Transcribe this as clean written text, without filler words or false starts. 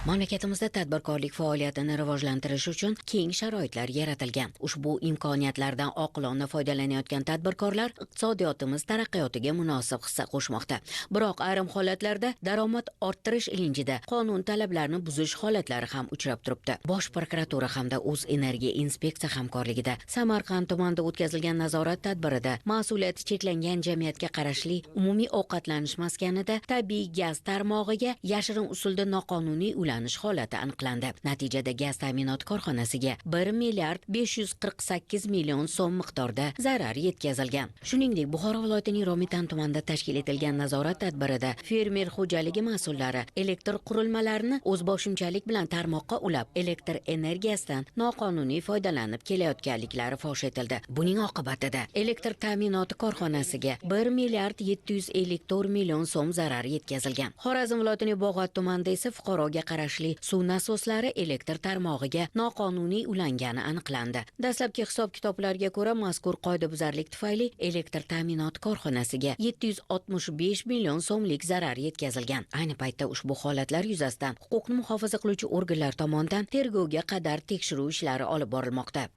Mamlakatimizda tadbirkorlik faoliyatini rivojlantirish uchun keng sharoitlar yaratilgan. Ushbu imkoniyatlardan oqilona foydalanayotgan tadbirkorlar iqtisodiyotimiz taraqqiyotiga munosib hissa qo'shmoqda. Biroq ayrim holatlarda daromad orttirish ilinjida qonun talablarini buzish holatlari ham uchrab turibdi. Bosh prokuratura hamda O'zenergiya inspeksiya hamkorligida Samarqand tumanida o'tkazilgan nazorat tadbirida mas'uliyati cheklangan jamiyatga qarashli umumiy ovqatlanish maskanida tabiiy gaz tarmog'iga yashirin usulda noqonuniy ulanish holati aniqlandi. Natijada gaz ta'minot korxonasiga 1 milliard 548 million so'm miqdorda zarar yetkazilgan. Shuningdek, Buxoro viloyatining Romitan tumanida tashkil etilgan nazorat tadbirida fermer xo'jaligi mas'ullari elektr qurilmalarini o'zboshimchalik bilan tarmoqqa ulab, elektr energiyasidan noqonuniy foydalanib kelayotganliklari fosh etildi. Buning oqibatida elektr ta'minoti korxonasiga 1 milliard 754 million so'm zarar yetkazilgan. Xorazm viloyatining Bog'ot tumanida esa fuqaroga qarashli suv nasoslari elektr tarmog'iga noqonuniy ulangani aniqlandi. Dastlabki hisob-kitoblarga ko'ra, mazkur qoidabuzarlik tufayli elektr ta'minot korxonasiga 765 million so'mlik zarar yetkazilgan. Ayni paytda ushbu holatlar yuzasidan huquqni muhofaza qiluvchi organlar tomonidan tergovga qadar tekshiruv ishlari olib borilmoqda.